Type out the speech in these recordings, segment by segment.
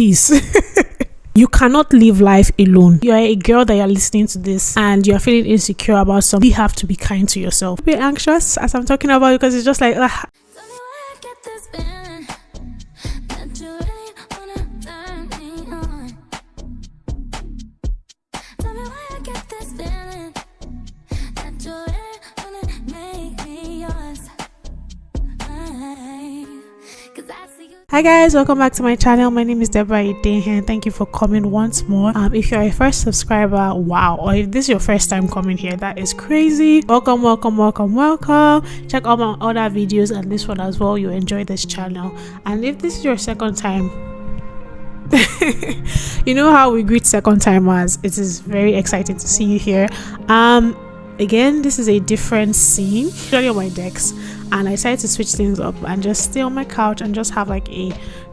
Please. You cannot live life alone. You are a girl that you're listening to this and you're feeling insecure about something. You have to be kind to yourself. Be anxious as I'm talking about, because it's just like Hi guys, welcome back to my channel. My name is Deborah Ide and thank you for coming once more. If you're a first subscriber, wow, or if this is your first time coming here, that is crazy. Welcome. Check out my other videos and this one as well. You enjoy this channel. And if this is your second time, you know how we greet second timers. It is very exciting to see you here. Again, this is a different scene, usually on my decks, and I decided to switch things up and just stay on my couch and just have like a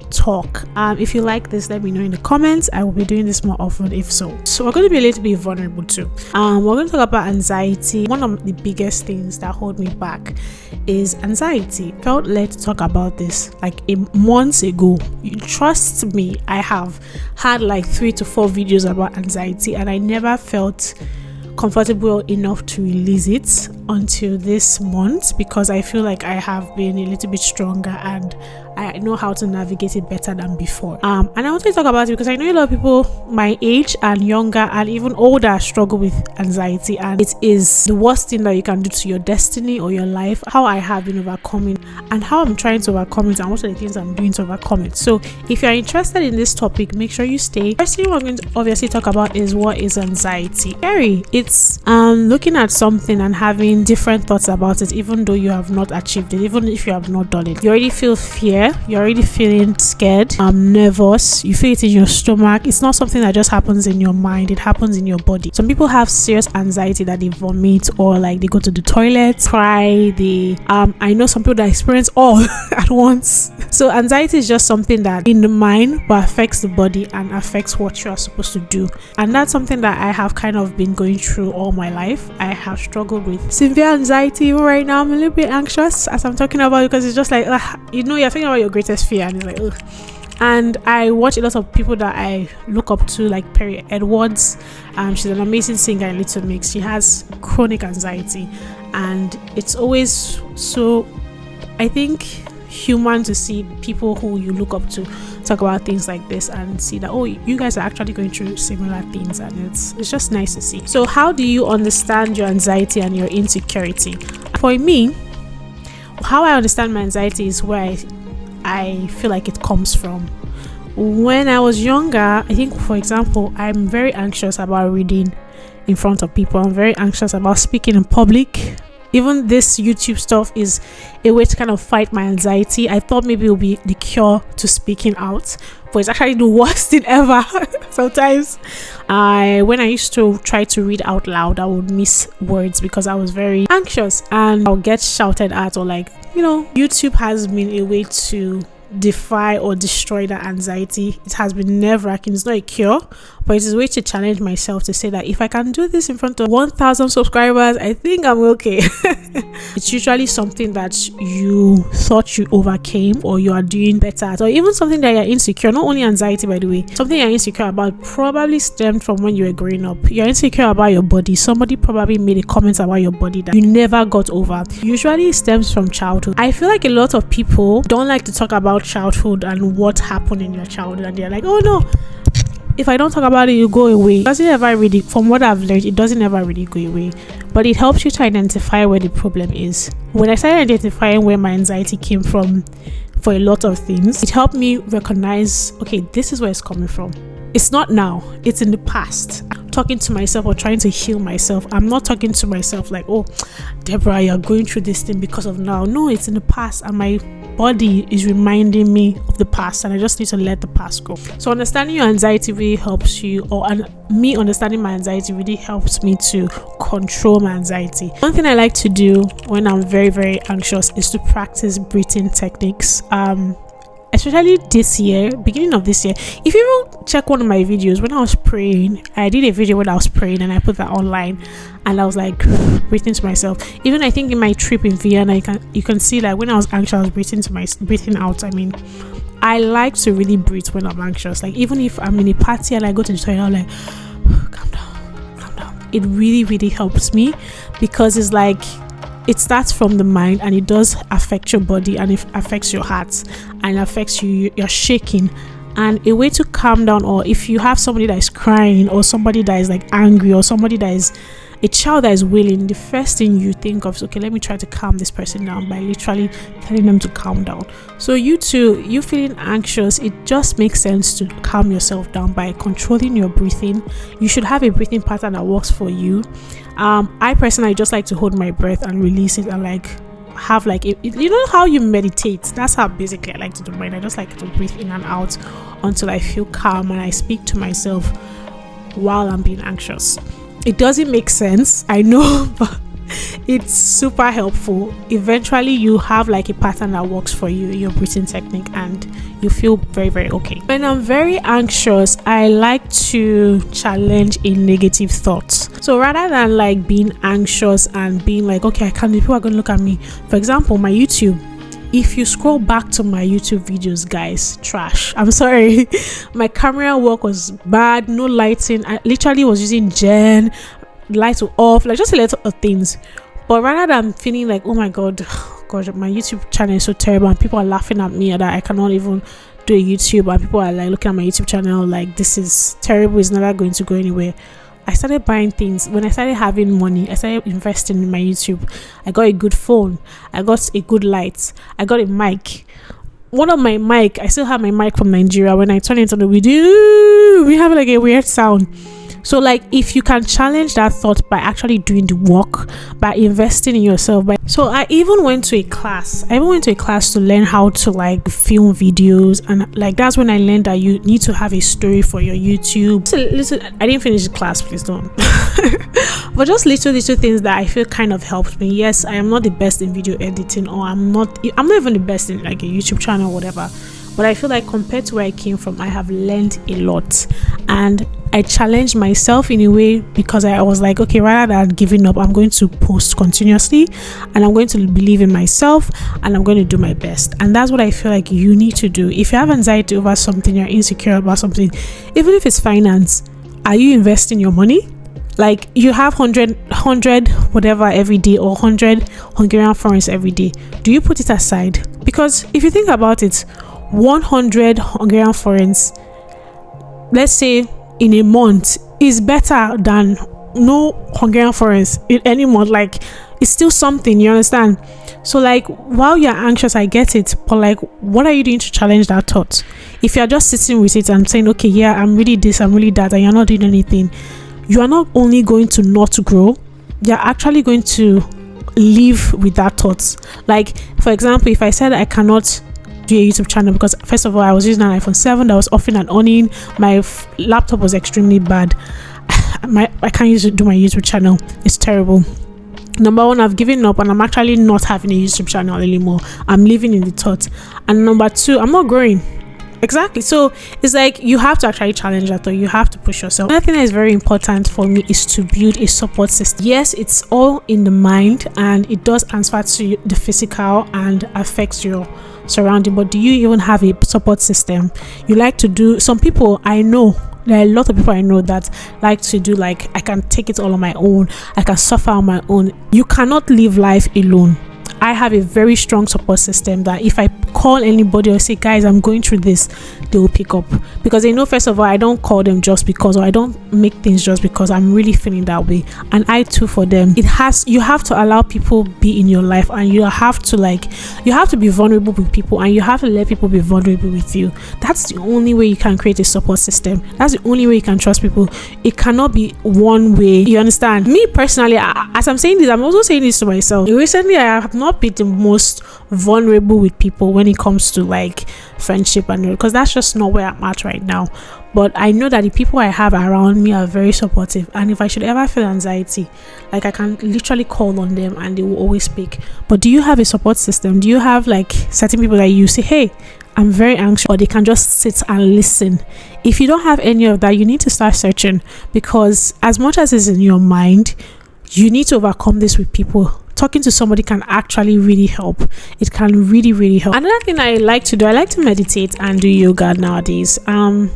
talk. If you like this, let me know in the comments. I will be doing this more often if so. So we're going to be a little bit vulnerable too. We're going to talk about anxiety. One of the biggest things that hold me back is anxiety. I felt led to talk about this like months ago. You trust me, I have had like 3 to 4 videos about anxiety and I never felt comfortable enough to release it until this month, because I feel like I have been a little bit stronger and I know how to navigate it better than before. And I want to talk about it because I know a lot of people my age and younger and even older struggle with anxiety, and it is the worst thing that you can do to your destiny or your life. How I have been overcoming and how I'm trying to overcome it and what are the things I'm doing to overcome it. So if you're interested in this topic, make sure you stay. First thing we're going to obviously talk about is what is anxiety. It's looking at something and having different thoughts about it, even though you have not achieved it, even if you have not done it. You already feel fear, you're already feeling scared, nervous, you feel it in your stomach. It's not something that just happens in your mind, it happens in your body. Some people have serious anxiety that they vomit or like they go to the toilet, cry, I know some people that experience all at once. So anxiety is just something that in the mind but affects the body and affects what you are supposed to do, and that's something that I have kind of been going through all my life. I have struggled with severe anxiety. Even right now I'm a little bit anxious as I'm talking about it, because it's just like you're thinking about your greatest fear and it's like ugh. And I watch a lot of people that I look up to, like Perry Edwards. She's an amazing singer in Little Mix. She has chronic anxiety and it's always so, I think, human to see people who you look up to talk about things like this and see that, oh, you guys are actually going through similar things, and it's just nice to see. So how do you understand your anxiety and your insecurity? For me, how I understand my anxiety is where I feel like it comes from. When I was younger, I think, for example, I'm very anxious about reading in front of people. I'm very anxious about speaking in public. Even this YouTube stuff is a way to kind of fight my anxiety. I thought maybe it would be the cure to speaking out, but it's actually the worst thing ever. Sometimes when I used to try to read out loud, I would miss words because I was very anxious and I'll get shouted at, or like, YouTube has been a way to defy or destroy that anxiety. It has been nerve-wracking. It's not a cure, but it is a way to challenge myself to say that if I can do this in front of 1,000 subscribers, I think I'm okay. It's usually something that you thought you overcame or you are doing better at, or even something that you're insecure. Not only anxiety, by the way, something you're insecure about probably stemmed from when you were growing up. You're insecure about your body. Somebody probably made a comment about your body that you never got over. Usually stems from childhood. I feel like a lot of people don't like to talk about childhood and what happened in your childhood, and they're like, oh no, if I don't talk about it, you go away. It doesn't ever really, from what I've learned, it doesn't ever really go away, but it helps you to identify where the problem is. When I started identifying where my anxiety came from for a lot of things, it helped me recognize, okay, this is where it's coming from. It's not now, it's in the past. I'm talking to myself or trying to heal myself. I'm not talking to myself like, oh, Deborah, you're going through this thing because of now. No, it's in the past, and my body is reminding me of the past, and I just need to let the past go. So understanding your anxiety really helps you, me understanding my anxiety really helps me to control my anxiety. One thing I like to do when I'm very, very anxious is to practice breathing techniques. Especially this year, beginning of this year. If you even check one of my videos, when I was praying, I did a video when I was praying and I put that online, and I was like breathing to myself. Even I think in my trip in Vienna, you can see like when I was anxious, I was breathing out. I mean, I like to really breathe when I'm anxious. Like even if I'm in a party and I go to the toilet, I'm like, calm down. It really, really helps me, because it's like it starts from the mind and it does affect your body, and it affects your heart, and it affects you. You're shaking. And a way to calm down, or if you have somebody that is crying, or somebody that is like angry, or somebody that is a child that is wailing, the first thing you think of is, okay, let me try to calm this person down by literally telling them to calm down. So you too, you feeling anxious, it just makes sense to calm yourself down by controlling your breathing. You should have a breathing pattern that works for you. I personally just like to hold my breath and release it, and like have like you know how you meditate. That's how basically I like to do mine. I just like to breathe in and out until I feel calm, and I speak to myself while I'm being anxious. It doesn't make sense, I know, but it's super helpful. Eventually you have like a pattern that works for you, your breathing technique, and you feel very, very okay. When I'm very anxious, I like to challenge a negative thought. So rather than like being anxious and being like, okay, I can't, people are going to look at me. For example, my YouTube, if you scroll back to my YouTube videos, guys, trash. I'm sorry. My camera work was bad, no lighting. I literally was using gen, lights were off, like just a lot of things. But rather than feeling like, oh my god, my YouTube channel is so terrible and people are laughing at me that I cannot even do a YouTube, and people are like looking at my YouTube channel like this is terrible, it's never going to go anywhere, I started buying things. When I started having money, I started investing in my YouTube. I got a good phone, I got a good light, I got a mic. One of my mic, I still have my mic from Nigeria. When I turn it into the video, we have like a weird sound. So like if you can challenge that thought by actually doing the work, by investing in yourself. So I even went to a class to learn how to like film videos, and like that's when I learned that you need to have a story for your YouTube. So listen, I didn't finish the class, please don't. But just little things that I feel kind of helped me. Yes, I am not the best in video editing, or I'm not even the best in like a YouTube channel or whatever, but I feel like compared to where I came from, I have learned a lot, and I challenged myself in a way, because I was like, okay, rather than giving up, I'm going to post continuously, and I'm going to believe in myself, and I'm going to do my best. And that's what I feel like you need to do. If you have anxiety over something, you're insecure about something, even if it's finance, are you investing your money? Like you have 100 whatever every day, or 100 Hungarian forints every day. Do you put it aside? Because if you think about it, 100 Hungarian forints, let's say in a month, is better than no Hungarian forints in any month. Like it's still something, you understand? So like while you're anxious, I get it, but like what are you doing to challenge that thought? If you're just sitting with it and saying, okay, yeah, I'm really this, I'm really that, and you're not doing anything, you are not only going to not grow, you're actually going to live with that thought. Like for example, if I said I cannot do a YouTube channel because first of all I was using an iPhone 7 that was offing and owning, my laptop was extremely bad, I can't do my YouTube channel, it's terrible. Number one, I've given up and I'm actually not having a YouTube channel anymore. I'm living in the thought. And number two, I'm not growing. Exactly. So it's like you have to actually challenge that, or you have to push yourself. Another thing that is very important for me is to build a support system. Yes, it's all in the mind and it does transfer to the physical and affects your surrounding, but do you even have a support system? You like to do, some people I know, there are a lot of people I know that like to do like, I can take it all on my own, I can suffer on my own. You cannot live life alone. I have a very strong support system that if I call anybody or say, guys, I'm going through this, they will pick up, because they know, first of all, I don't call them just because, or I don't make things just because I'm really feeling that way. And I too for them. You have to allow people be in your life, and you have to be vulnerable with people, and you have to let people be vulnerable with you. That's the only way you can create a support system. That's the only way you can trust people. It cannot be one way, you understand? Me personally, as I'm saying this, I'm also saying this to myself. Recently, I have not been the most vulnerable with people when it comes to like friendship, and because that's just not where I'm at right now. But I know that the people I have around me are very supportive, and if I should ever feel anxiety, like I can literally call on them and they will always speak. But do you have a support system? Do you have like certain people that you say, hey, I'm very anxious, or they can just sit and listen? If you don't have any of that, you need to start searching, because as much as it's in your mind, you need to overcome this with people talking to somebody can actually really help. It can really, really help. Another thing I like to do, I like to meditate and do yoga nowadays. I've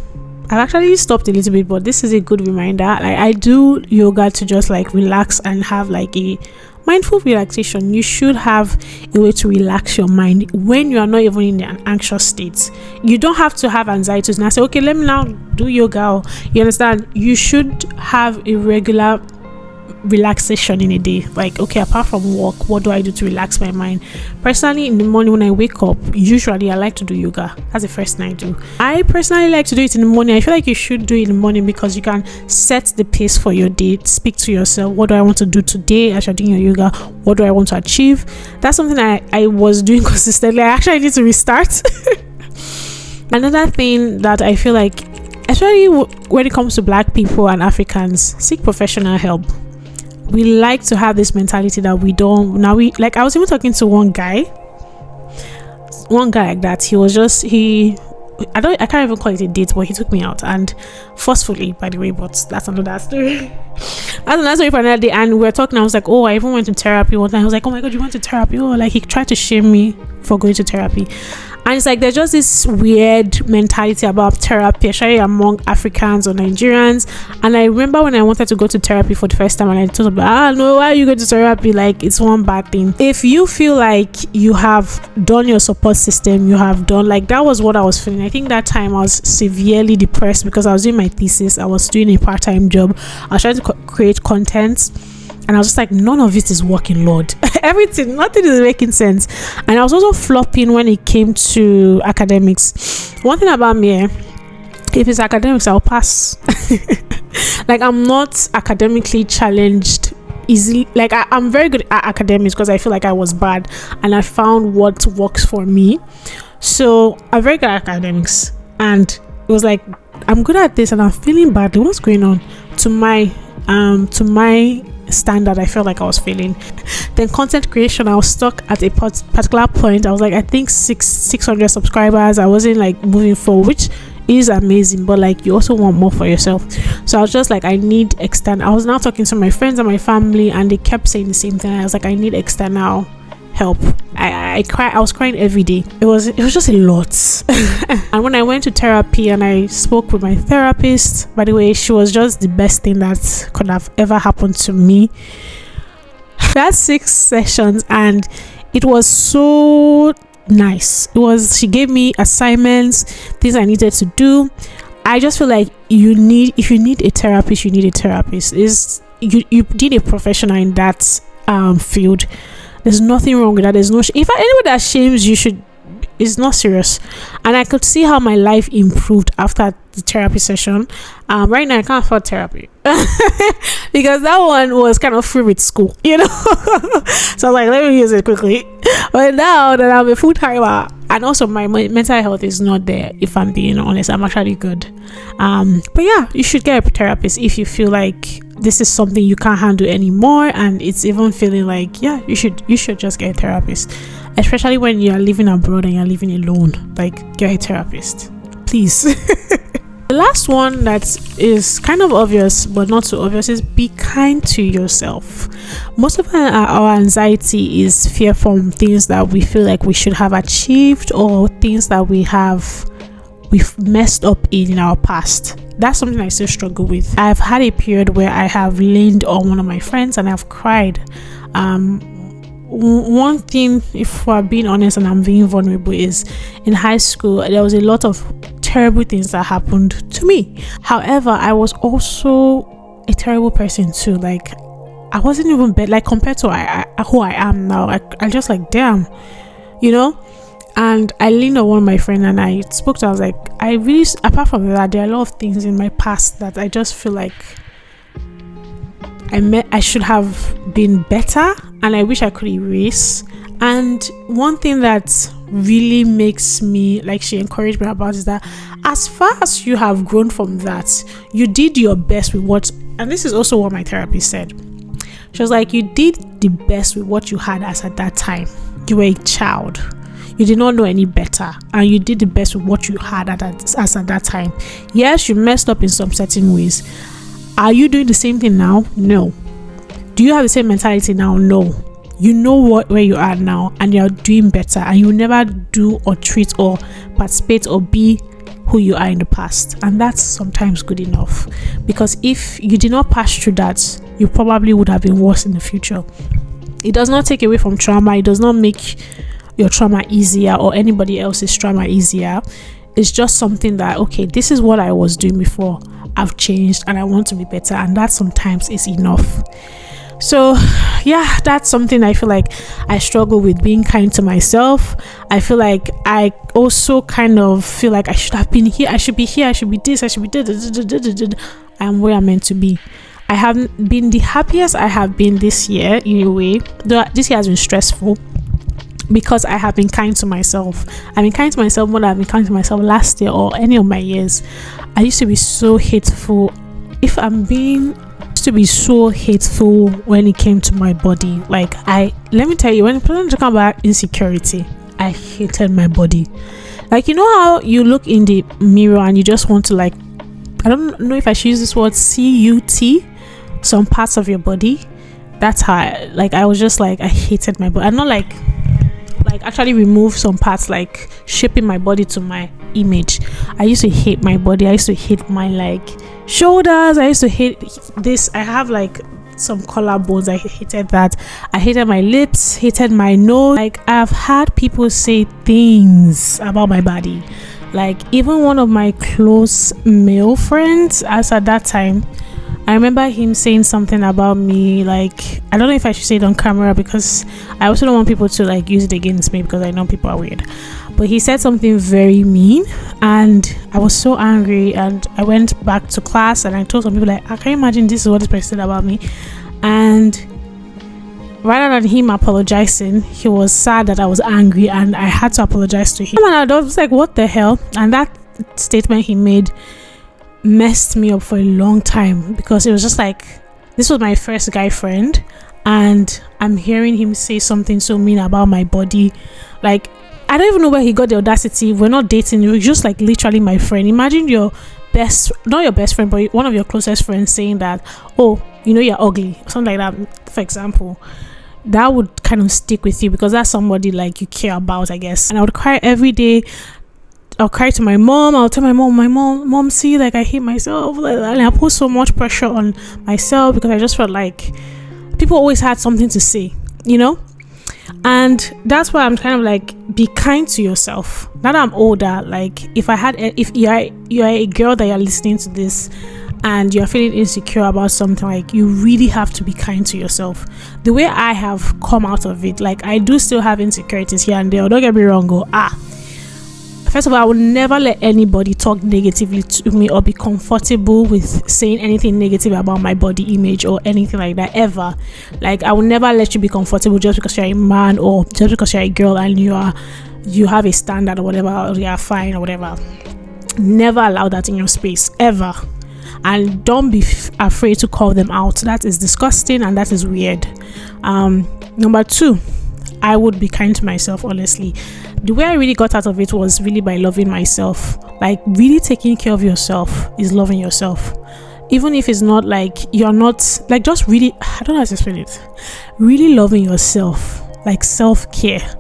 actually stopped a little bit, but this is a good reminder. Like, I do yoga to just like relax and have like a mindful relaxation. You should have a way to relax your mind when you are not even in an anxious state. You don't have to have anxiety and say, okay, let me now do yoga. You understand? You should have a regular relaxation in a day. Like, okay, apart from work, what do I do to relax my mind? Personally, in the morning when I wake up, usually I like to do yoga. That's the first thing I do. I personally like to do it in the morning. I feel like you should do it in the morning because you can set the pace for your day. Speak to yourself, what do I want to do today as you're doing your yoga? What do I want to achieve? That's something I was doing consistently. I actually need to restart. Another thing that I feel like, especially when it comes to Black people and Africans, seek professional help. We like to have this mentality that we don't. Now we like. I was even talking to one guy like that. He was just I can't even call it a date, but he took me out, and forcefully, by the way. But that's another story. That's another story for another day. And we were talking. I was like, oh, I even went to therapy one time. I was like, oh my god, you went to therapy? Oh, like he tried to shame me for going to therapy. And it's like there's just this weird mentality about therapy, especially among Africans or Nigerians. And I remember when I wanted to go to therapy for the first time, and I told them, no, why are you going to therapy? Like, it's one bad thing. If you feel like you have done your support system, you have done, like, that was what I was feeling. I think that time I was severely depressed because I was doing my thesis. I was doing a part-time job. I was trying to create content. And I was just like, none of it is working, Lord. Nothing is making sense. And I was also flopping when it came to academics. One thing about me, if it's academics, I'll pass. Like, I'm not academically challenged easily. Like, I'm very good at academics because I feel like I was bad and I found what works for me. So I'm very good at academics. And it was like, I'm good at this and I'm feeling badly. What's going on? To my standard, I felt like I was failing. Then content creation, I was stuck at a particular point. I was like, I think 600 subscribers. I wasn't like moving forward, which is amazing, but like you also want more for yourself. So I was just like, I need external. I was now talking to my friends and my family, and they kept saying the same thing. I was like, I need external help. I was crying every day. It was just a lot. And when I went to therapy and I spoke with my therapist, by the way, she was just the best thing that could have ever happened to me. That's 6 sessions and it was so nice. She gave me assignments, things I needed to do. I just feel like if you need a therapist, you need a therapist. You need a professional in that field. There's nothing wrong with that. There's no in fact, anyone that shames you is not serious. And I could see how my life improved after the therapy session. Right now I can't afford therapy because that one was kind of free with school, So I was like, let me use it quickly. But now that I'm a full-timer, and also my mental health is not there, if I'm being honest. I'm actually good. But yeah, you should get a therapist if you feel like this is something you can't handle anymore, and it's even feeling like, yeah, you should just get a therapist, especially when you're living abroad and you're living alone. Like, get a therapist, please. The last one that is kind of obvious but not so obvious is be kind to yourself. Most of our anxiety is fear from things that we feel like we should have achieved or things that we've messed up in our past. That's something I still struggle with. I've had a period where I have leaned on one of my friends and I've cried. One thing, if we're being honest and I'm being vulnerable, is in high school there was a lot of terrible things that happened to me. However, I was also a terrible person too. Like, I wasn't even bad, like, compared to who I am now. I just like, damn, and I leaned on one of my friends and I spoke to her. I was like, I really, apart from that, there are a lot of things in my past that I just feel like I should have been better and I wish I could erase. And one thing that really makes me, like, she encouraged me about is that as far as you have grown from that, you did your best with what, and this is also what my therapist said. She was like, you did the best with what you had as at that time. You were a child. You did not know any better, and you did the best with what you had as at that time. Yes, you messed up in some certain ways. Are you doing the same thing now? No. Do you have the same mentality now? No. you know where you are now, and you're doing better, and you will never do or treat or participate or be who you are in the past. And that's sometimes good enough, because if you did not pass through that, you probably would have been worse in the future. It does not take away from trauma. It does not make your trauma easier or anybody else's trauma easier. It's just something that, okay, this is what I was doing before, I've changed and I want to be better, and that sometimes is enough. So yeah, that's something I feel like I struggle with, being kind to myself. I feel like I also kind of feel like I should have been here, I should be here, I should be this, I should be this. I'm where I'm meant to be. I haven't been the happiest I have been this year in a way. Though this year has been stressful, because I have been kind to myself. I've been kind to myself more than I've been kind to myself last year or any of my years. I used to be so hateful. If I'm being to be so hateful when it came to my body. Like, let me tell you, when people talk about insecurity, I hated my body. Like, you know how you look in the mirror and you just want to, like, I don't know if I should use this word, C-U-T, some parts of your body. That's how I was just like, I hated my body. I'm not like actually remove some parts, like shaping my body to my image. I used to hate my body. I used to hate my shoulders. I used to hate this. I have some collarbones. I hated that. I hated my lips, hated my nose. I've had people say things about my body. Even one of my close male friends, as at that time, I remember him saying something about me. I don't know if I should say it on camera, because I also don't want people to use it against me, because I know people are weird. But he said something very mean, and I was so angry, and I went back to class and I told some people, I can't imagine this is what this person said about me. And rather than him apologizing, he was sad that I was angry, and I had to apologize to him. And I was like, what the hell? And that statement he made messed me up for a long time, because it was just this was my first guy friend, and I'm hearing him say something so mean about my body. I don't even know where he got the audacity. We're not dating, you're just literally my friend. Imagine not your best friend, but one of your closest friends saying that, oh, you're ugly, something like that, for example. That would kind of stick with you, because that's somebody you care about, I guess. And I would cry every day. I'll cry to my mom. I'll tell my mom, see, I hate myself. And I put so much pressure on myself, because I just felt like people always had something to say, And that's why I'm kind of be kind to yourself. Now that I'm older, if you're a girl that you're listening to this and you're feeling insecure about something, you really have to be kind to yourself. The way I have come out of it, I do still have insecurities here and there. Don't get me wrong. First of all, I would never let anybody talk negatively to me or be comfortable with saying anything negative about my body image or anything like that, ever. I would never let you be comfortable just because you're a man or just because you're a girl and you have a standard or whatever, or you're fine or whatever. Never allow that in your space, ever. And don't be afraid to call them out. That is disgusting and that is weird. Number 2, I would be kind to myself, honestly. The way I really got out of it was really by loving myself. Really taking care of yourself is loving yourself. Even if it's not you're not just really, I don't know how to explain it. Really loving yourself, self-care.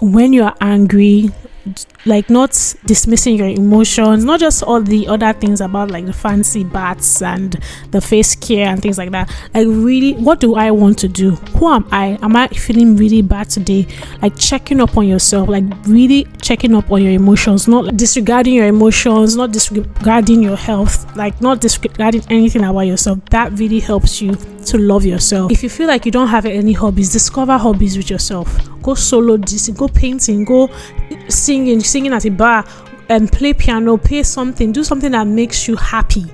When you're angry, not dismissing your emotions, not just all the other things about the fancy baths and the face care and things like that. Really, what do I want to do? Who am I? Am I feeling really bad today? Checking up on yourself, really checking up on your emotions, not disregarding your emotions, not disregarding your health, not disregarding anything about yourself. That really helps you to love yourself. If you feel you don't have any hobbies, discover hobbies with yourself. Go solo dancing, go painting, go singing at a bar, and play piano, play something, do something that makes you happy.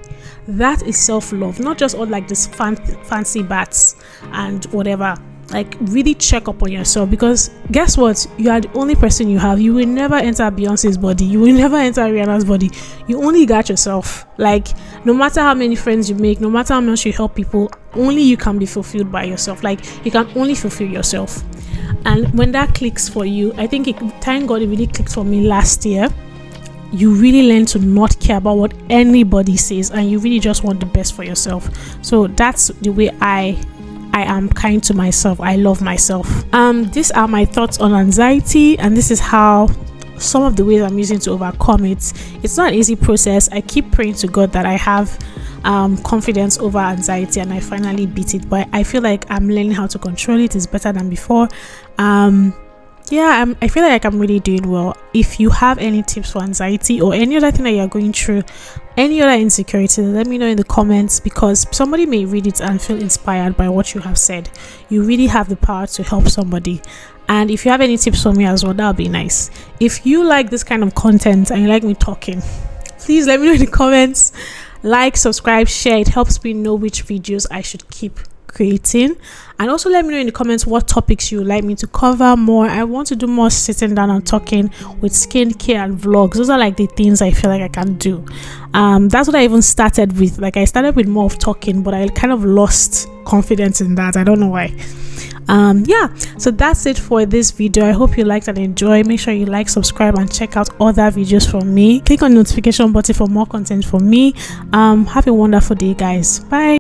That is self-love, not just all this fancy baths and whatever. Really check up on yourself, because guess what? You are the only person you have. You will never enter Beyonce's body. You will never enter Rihanna's body. You only got yourself. No matter how many friends you make, no matter how much you help people, only you can be fulfilled by yourself. You can only fulfill yourself. And when that clicks for you, I think thank God it really clicked for me last year. You really learn to not care about what anybody says, and you really just want the best for yourself. So that's the way I I am kind to myself. I love myself. These are my thoughts on anxiety, and this is how some of the ways I'm using to overcome it. It's not an easy process. I keep praying to God that I have confidence over anxiety and I finally beat it, but I feel like I'm learning how to control it. It's better than before. I feel like I'm really doing well. If you have any tips for anxiety or any other thing that you're going through, any other insecurity, let me know in the comments, because somebody may read it and feel inspired by what you have said. You really have the power to help somebody. And if you have any tips for me as well, that would be nice. If you like this kind of content and you like me talking, please let me know in the comments. Like, subscribe, share. It helps me know which videos I should keep creating. And also let me know in the comments what topics you would like me to cover more. I want to do more sitting down and talking with skincare and vlogs. Those are like the things I feel like I can do. That's what I even started with. Like, I started with more of talking, but I kind of lost confidence in that. I don't know why. So that's it for this video. I hope you liked and enjoyed. Make sure you like, subscribe, and check out other videos from me. Click on the notification button for more content from me. Have a wonderful day, guys. Bye.